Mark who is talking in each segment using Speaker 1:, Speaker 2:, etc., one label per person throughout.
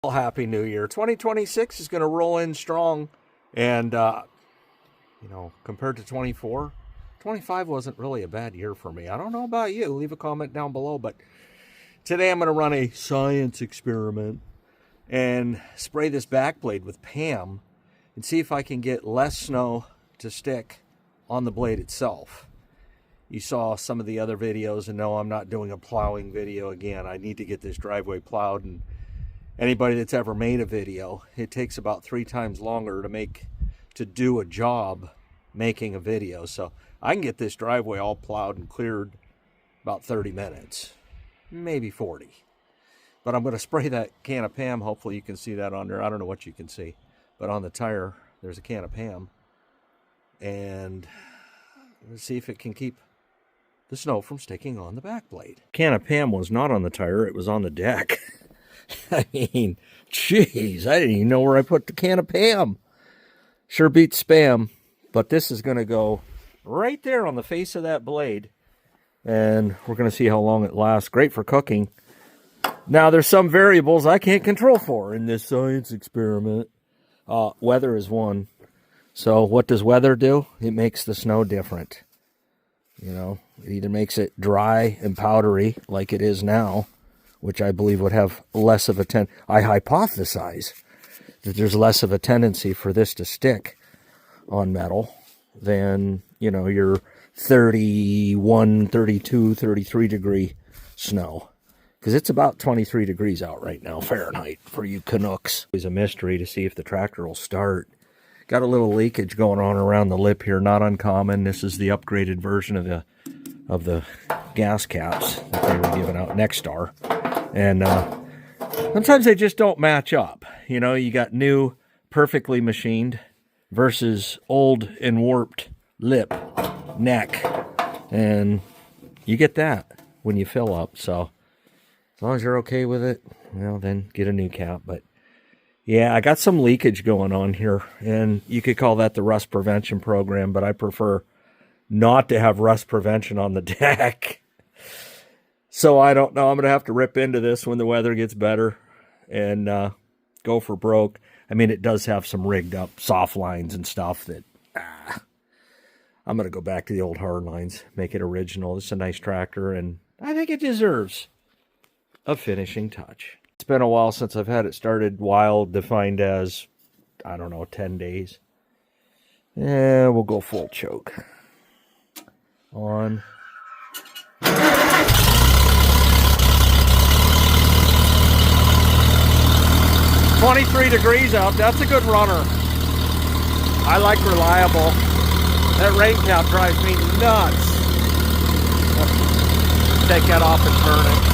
Speaker 1: Well, Happy New Year. 2026 is going to roll in strong. And, compared to 24, 25 wasn't really a bad year for me. I don't know about you. Leave a comment down below. But today I'm going to run a science experiment and spray this back blade with PAM and see if I can get less snow to stick on the blade itself. You saw some of the other videos, and no, I'm not doing a plowing video again. I need to get this driveway plowed, and anybody that's ever made a video, it takes about 3 times longer to do a job making a video. So I can get this driveway all plowed and cleared about 30 minutes, maybe 40. But I'm going to spray that can of PAM. Hopefully you can see that on there. I don't know what you can see, but on the tire there's a can of PAM, and let's see if it can keep the snow from sticking on the back blade. Can of PAM was not on the tire, it was on the deck. I mean, jeez, I didn't even know where I put the can of PAM. Sure beats spam, but this is going to go right there on the face of that blade, and we're going to see how long it lasts. Great for cooking. Now, there's some variables I can't control for in this science experiment. Weather is one. So what does weather do? It makes the snow different. You know, it either makes it dry and powdery like it is now, which I believe would have less of a I hypothesize that there's less of a tendency for this to stick on metal than, your 31, 32, 33 degree snow. Because it's about 23 degrees out right now, Fahrenheit, for you Canucks. It's a mystery to see if the tractor will start. Got a little leakage going on around the lip here, not uncommon. This is the upgraded version of the gas caps that they were giving out, Nexstar. And sometimes they just don't match up. You got new, perfectly machined versus old and warped lip, neck. And you get that when you fill up. So as long as you're okay with it, well, then get a new cap. But yeah, I got some leakage going on here. And you could call that the rust prevention program, but I prefer not to have rust prevention on the deck. So I don't know. I'm going to have to rip into this when the weather gets better and go for broke. I mean, it does have some rigged up soft lines and stuff that I'm going to go back to the old hard lines, make it original. This is a nice tractor, and I think it deserves a finishing touch. It's been a while since I've had it started wild, defined as, 10 days. Yeah, we'll go full choke. On. 23 degrees out. That's a good runner. I like reliable. That rain cap drives me nuts. Take that off and turn it.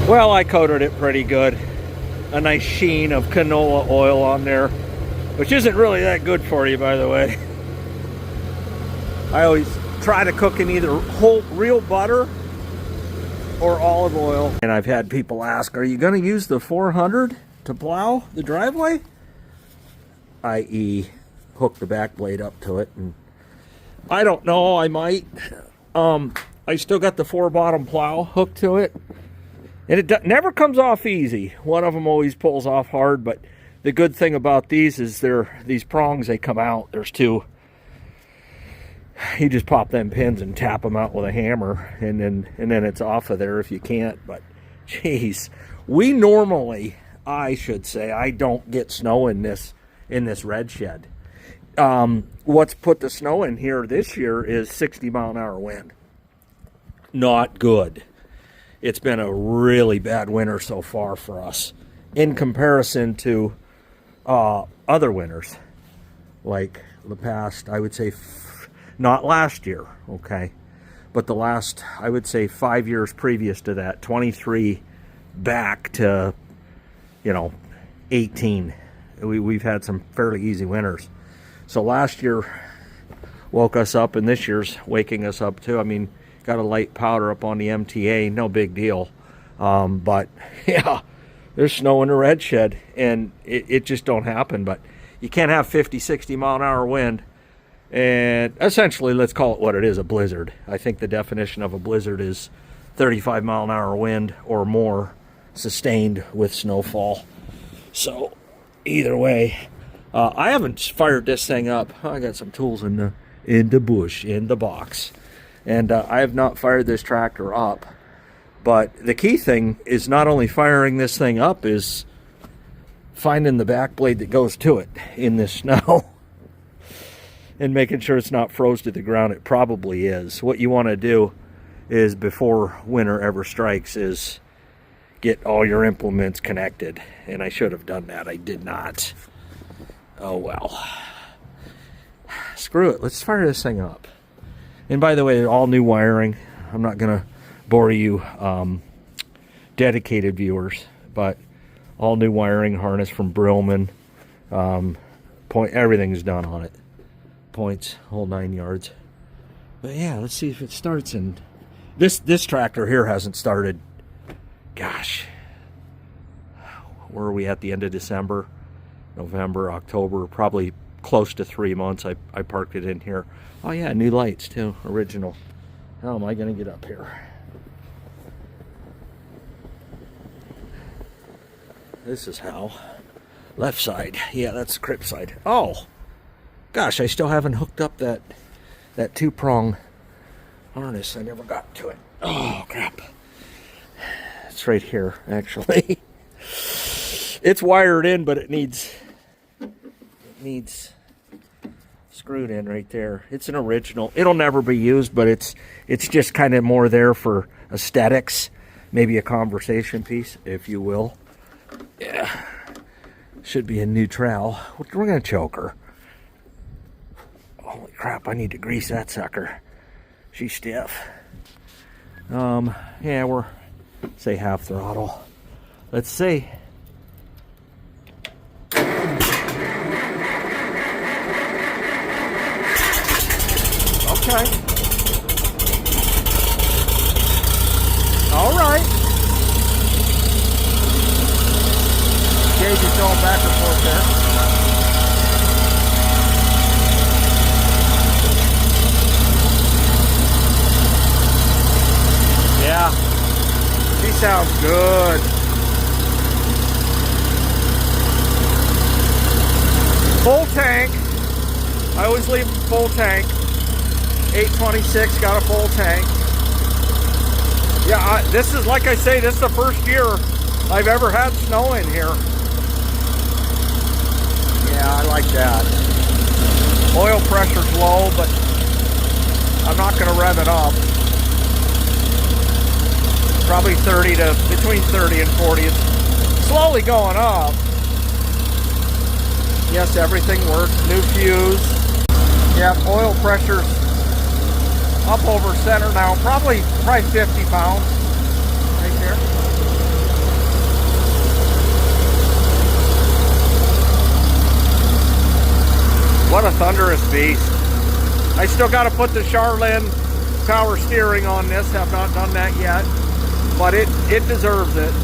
Speaker 1: Well, I coated it pretty good. A nice sheen of canola oil on there, which isn't really that good for you, by the way. I always try to cook in either whole real butter or olive oil. And I've had people ask, are you going to use the 400 to plow the driveway? I.e. hook the back blade up to it. And I don't know, I might. I still got the 4-bottom plow hooked to it. And it never comes off easy. One of them always pulls off hard, but the good thing about these is these prongs, they come out. There's two. You just pop them pins and tap them out with a hammer, and then it's off of there if you can't. But geez, we normally, I should say, I don't get snow in this red shed. What's put the snow in here this year is 60-mile-an-hour wind. Not good. It's been a really bad winter so far for us in comparison to other winters, like the past, I would say, not last year, okay, but the last, I would say, 5 years previous to that, 23 back to, 18. We've had some fairly easy winters. So last year woke us up, and this year's waking us up too. I mean, got a light powder up on the MTA, no big deal. But yeah, there's snow in the red shed, and it just don't happen. But you can't have 50, 60-mile-an-hour wind. And essentially, let's call it what it is, a blizzard. I think the definition of a blizzard is 35-mile-an-hour wind or more sustained with snowfall. So either way, I haven't fired this thing up. I got some tools in the bush, in the box. And I have not fired this tractor up. But the key thing is not only firing this thing up, is finding the back blade that goes to it in this snow. And making sure it's not froze to the ground. It probably is. What you want to do is, before winter ever strikes, is get all your implements connected. And I should have done that. I did not. Oh well. Screw it. Let's fire this thing up. And by the way, all new wiring. I'm not going to bore you dedicated viewers, but all new wiring harness from Brillman. Everything's done on it. Points, whole 9 yards. But yeah, let's see if it starts. And this tractor here hasn't started. Gosh, where are we at the end of December, November, October? Probably close to 3 months. I parked it in here. Oh yeah, new lights too, original. How am I gonna get up here? This is how. Left side. Yeah, that's the crib side. Oh, gosh, I still haven't hooked up that two-prong harness. I never got to it. Oh, crap. It's right here, actually. It's wired in, but it needs screwed in right there. It's an original. It'll never be used, but it's just kind of more there for aesthetics. Maybe a conversation piece, if you will. Yeah. Should be a new trowel. We're going to choke her. Holy crap, I need to grease that sucker. She's stiff. Yeah, we're, say, half throttle. Let's see. Okay. All right. Gauge is going back and forth there. Yeah, she sounds good. Full tank. I always leave full tank. 826 got a full tank. Yeah, this is, like I say, this is the first year I've ever had snow in here. Yeah, I like that. Oil pressure's low, but I'm not going to rev it up. Probably between 30 and 40. It's slowly going up. Yes, everything works. New fuse. Yeah, oil pressure's up over center now. Probably 50 pounds right there. What a thunderous beast. I still got to put the Charlene power steering on this. Have not done that yet. But it deserves it.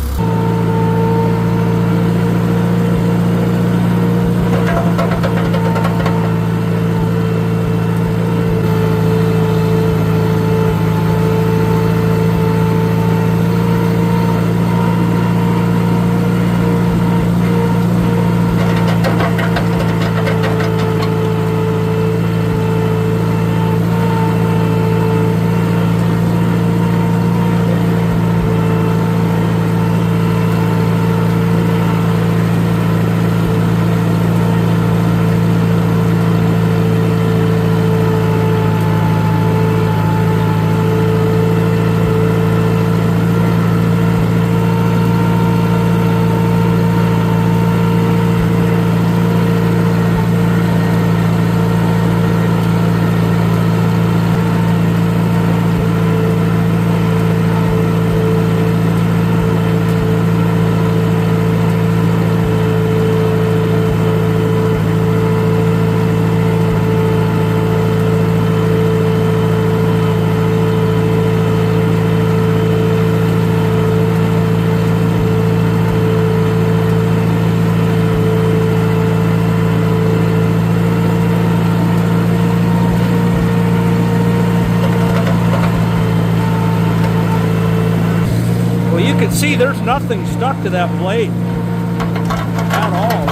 Speaker 1: can see there's nothing stuck to that blade at all.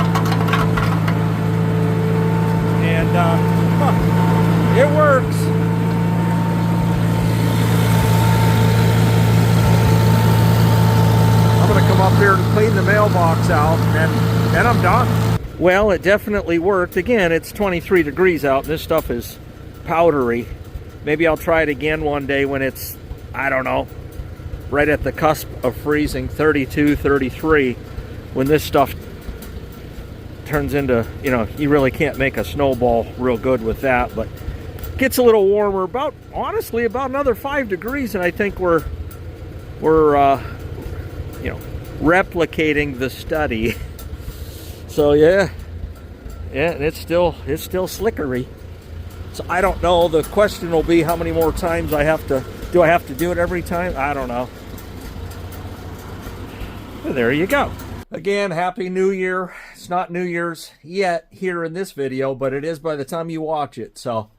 Speaker 1: And it works. I'm going to come up here and clean the mailbox out, and then I'm done. Well, it definitely worked. Again, it's 23 degrees out, and this stuff is powdery. Maybe I'll try it again one day when it's, I don't know, right at the cusp of freezing, 32, 33, when this stuff turns into, you know, you really can't make a snowball real good with that, but it gets a little warmer, about, honestly, about another 5 degrees, and I think we're you know, replicating the study. So yeah, and it's still slickery. So I don't know. The question will be how many more times I have to do it every time? I don't know. Well, there you go. Again, Happy New Year. It's not New Year's yet here in this video, but it is by the time you watch it. So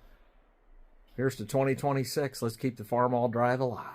Speaker 1: here's to 2026. Let's keep the Farmall drive alive.